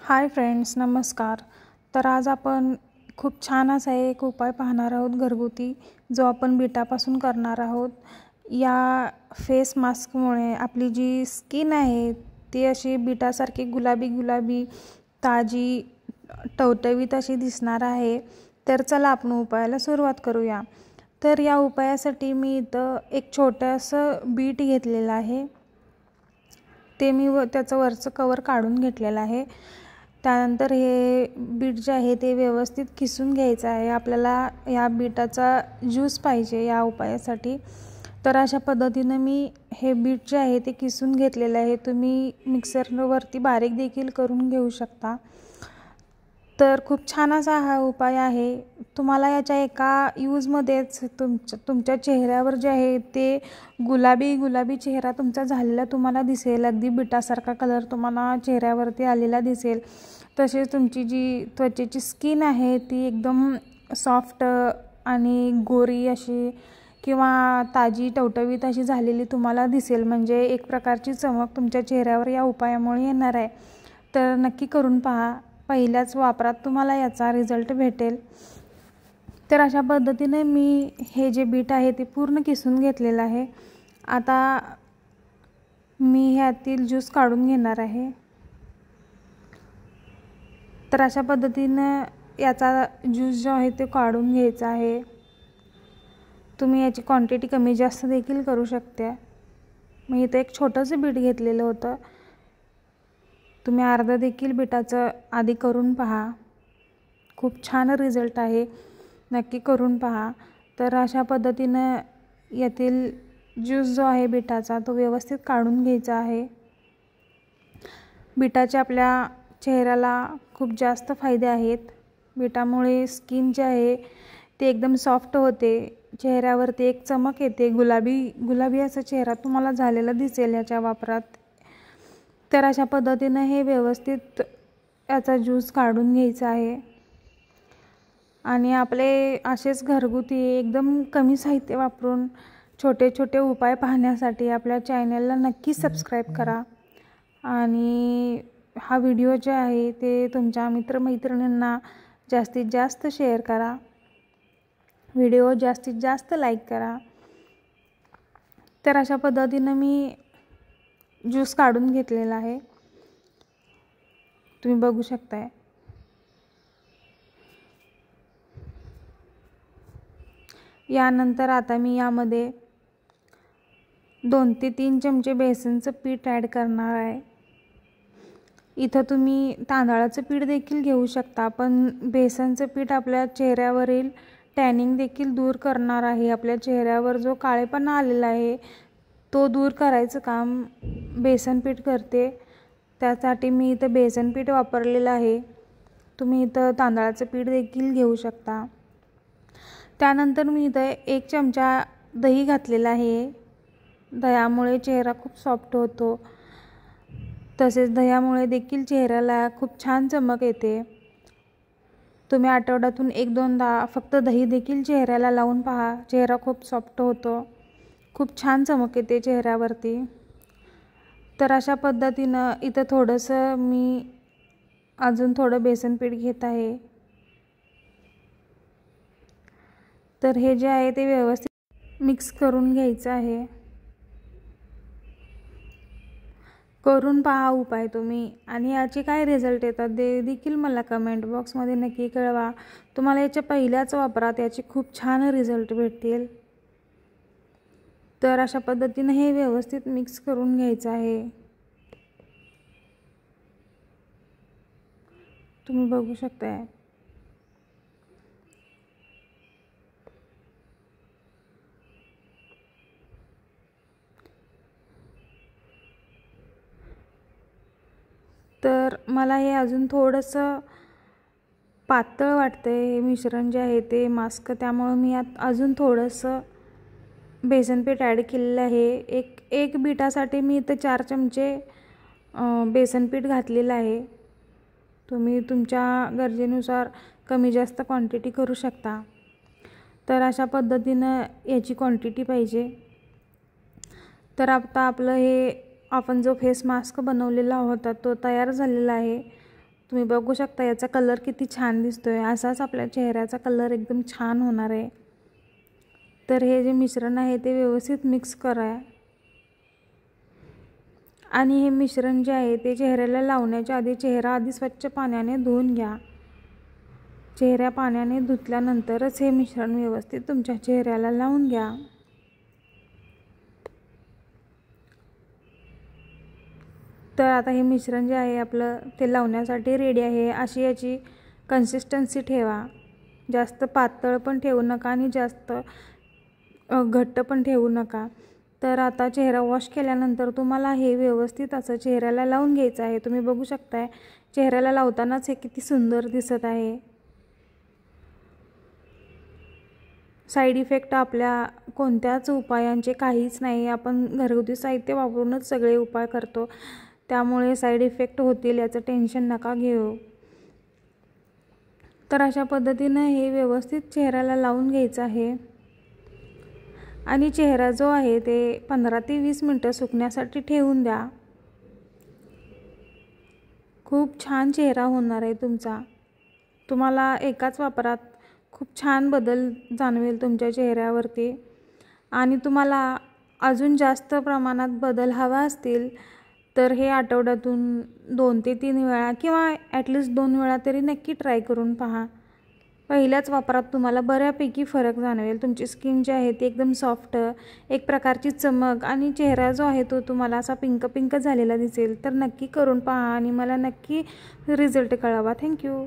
Hi friends, नमस्कार. तर आज आपण खूप छान असा एक उपाय पाहणार आहोत घरगुती, जो आपण बीटापासून करणार आहोत. या फेस मास्कमुळे आपली जी स्किन आहे ती अशी बीटासारखी गुलाबी ताजी टवटवीत अशी दिसणार आहे. तर चला आपण उपायाला सुरुवात करूया. तर या उपायासाठी मी इथं एक छोटंसं बीट घेतलेलं आहे. ते मी त्याचं वरचं कवर काढून घेतलेलं आहे. त्यानंतर हे बीट जे आहे ते व्यवस्थित किसून घ्यायचं आहे. आपल्याला या बीटाचा ज्यूस पाहिजे या उपायासाठी. तर अशा पद्धतीनं मी हे बीट जे आहे ते किसून घेतलेलं आहे. तुम्ही मिक्सरवरती बारीक देखील करून घेऊ शकता. तर खूप छान असा हा उपाय आहे. तुम्हाला याच्या एका यूजमध्येच तुमच्या चेहऱ्यावर जे आहे ते गुलाबी चेहरा तुमचा झालेला तुम्हाला दिसेल. अगदी बिटासारखा कलर तुम्हाला चेहऱ्यावरती आलेला दिसेल. तसेच तुमची जी त्वचेची स्किन आहे ती एकदम सॉफ्ट आणि गोरी अशी किंवा ताजी टवटवीत अशी झालेली तुम्हाला दिसेल. म्हणजे एक प्रकारची चमक तुमच्या चेहऱ्यावर या उपायामुळे येणार आहे. तर नक्की करून पहा. पहिल्याच वापरात तुम्हाला याचा रिझल्ट भेटेल. तर अशा पद्धतीने मी हे जे बीट आहे ते पूर्ण किसून घेतलेलं आहे. आता मी ह्यातील ज्यूस काढून घेणार आहे. तर अशा पद्धतीनं याचा ज्यूस जो आहे ते काढून घ्यायचा आहे. तुम्ही याची क्वांटिटी कमी जास्त देखील करू शकता. मी इथं एक छोटंसं बीट घेतलेलं होतं. तुम्ही अर्धा देखील बीटाचं आधी करून पहा. खूप छान रिझल्ट आहे. नक्की करून पहा. तर अशा पद्धतीनं यातील ज्यूस जो आहे बीटाचा तो व्यवस्थित काढून घ्यायचा आहे. बीटाचे आपल्या चेहऱ्याला खूप जास्त फायदे आहेत. बीटामुळे स्किन जे आहे ते एकदम सॉफ्ट होते. चेहऱ्यावरती एक चमक येते. गुलाबी असा चेहरा तुम्हाला झालेला दिसेल याच्या वापरात. तर अशा पद्धतीनं हे व्यवस्थित याचा ज्यूस काढून घ्यायचा आहे. आणि आपले असेच घरगुती एकदम कमी साहित्य वापरून छोटे छोटे उपाय पाहण्यासाठी आपल्या चॅनलला नक्की सबस्क्राईब करा. आणि हा व्हिडिओ जे आहे ते तुमच्या मित्रमैत्रिणींना जास्तीत जास्त शेअर करा. व्हिडिओ जास्तीत जास्त लाईक करा. तर अशा पद्धतीनं मी ज्यूस काढून घेतलेला आहे. तुम्ही बघू शकताय. यानंतर आता मी यामध्ये 2 ते 3 चमचे बेसनचं पीठ ॲड करणार आहे. इथं तुम्ही तांदळाचं पीठ देखील घेऊ शकता, पण बेसनचं पीठ आपल्या चेहऱ्यावरील टॅनिंग देखील दूर करणार आहे. आपल्या चेहऱ्यावर जो काळेपणा आलेला आहे तो दूर करायचं काम बेसन पीठ करते. त्यासाठी मी इथं बेसन पीठ वापरलेलं आहे. तुम्ही इथं तांदळाचं पीठ देखील घेऊ शकता. त्यानंतर मी इथं 1 चमचा दही घातलेला आहे. दह्यामुळे चेहरा खूप सॉफ्ट होतो. तसेच दह्यामुळे देखील चेहऱ्याला खूप छान चमक येते. तुम्ही आठवड्यातून 1-2दा फक्त दही देखील चेहऱ्याला लावून पहा. चेहरा खूप सॉफ्ट होतो. खूप छान चमक येते चेहऱ्यावरती. तर अशा पद्धतीनं इथं थोडंसं मी अजून थोडं बेसन पीठ घेत आहे. तर हे जे आहे ते व्यवस्थित मिक्स करून घ्यायचं आहे. करून पहा उपाय तुम्ही. आणि याचे काय रिझल्ट येतात ते देखील मला कमेंट बॉक्समध्ये नक्की कळवा. तुम्हाला याच्या पहिल्याच वापरात याचे खूप छान रिझल्ट भेटतील. तर अशा पद्धतीने हे व्यवस्थित मिक्स करून घ्यायचं आहे. तुम्ही बघू शकताय. तर मला हे अजून थोडंसं पातळ वाटतंय हे मिश्रण जे आहे ते मास्क. त्यामुळे मी यात अजून थोडंसं बेसन पीठ ॲड केलेलं आहे. एक बीटासाठी मी इथं 4 चमचे बेसन पीठ घातलेलं आहे. तुम्ही तुमच्या गरजेनुसार कमी जास्त क्वांटिटी करू शकता. तर अशा पद्धतीनं याची क्वांटिटी पाहिजे. तर आता आपलं हे आपण जो फेस मास्क बनवलेला होता तो तयार झालेला आहे. तुम्ही बघू शकता याचा कलर किती छान दिसतोय। असाच आपल्या चेहऱ्याचा कलर एकदम छान होणार आहे। तर हे जे मिश्रण आहे ते व्यवस्थित मिक्स करा आणि हे मिश्रण जे आहे ते चेहऱ्याला लावण्याच्या आधी चेहरा आधी स्वच्छ पाण्याने धुवून घ्या। चेहऱ्या पाण्याने धुतल्यानंतरच हे मिश्रण व्यवस्थित तुमच्या चेहऱ्याला लावून घ्या। तर आता हे मिश्रण जे आहे आपलं ते लावण्यासाठी रेडी आहे। अशी याची कन्सिस्टन्सी ठेवा। जास्त पातळ पण ठेवू नका आणि जास्त घट्ट पण ठेवू नका। तर आता चेहरा वॉश केल्यानंतर तुम्हाला हे व्यवस्थित असं चेहऱ्याला लावून घ्यायचं आहे। तुम्ही बघू शकताय चेहऱ्याला लावतानाच हे किती सुंदर दिसत आहे। साईड इफेक्ट आपल्या कोणत्याच उपायांचे काहीच नाही। आपण घरगुती साहित्य वापरूनच सगळे उपाय करतो, त्यामुळे साईड इफेक्ट होतील याचं टेन्शन नका घेऊ। तर अशा पद्धतीने हे व्यवस्थित चेहऱ्याला लावून घ्यायचं आहे आणि चेहरा जो आहे ते 15 ते 20 मिनिटं सुकण्यासाठी ठेवून द्या। खूप छान चेहरा होणार आहे तुमचा। तुम्हाला एकाच वापरात खूप छान बदल जाणवेल तुमच्या चेहऱ्यावरती। आणि तुम्हाला अजून जास्त प्रमाणात बदल हवा असतील तर हे आठवड्यातून 2 ते 3 वेळा किंवा ॲटलिस्ट 2 वेळा तरी नक्की ट्राय करून पहा। पहिल्याच वापरात तुम्हाला बऱ्यापैकी फरक जाणवेल। तुमची स्किन जी आहे ती एकदम सॉफ्ट, एक प्रकारची चमक आणि चेहरा जो आहे तो तुम्हाला असा पिंक झालेला दिसेल। तर नक्की करून पहा आणि मला नक्की रिझल्ट कळवा। थँक्यू।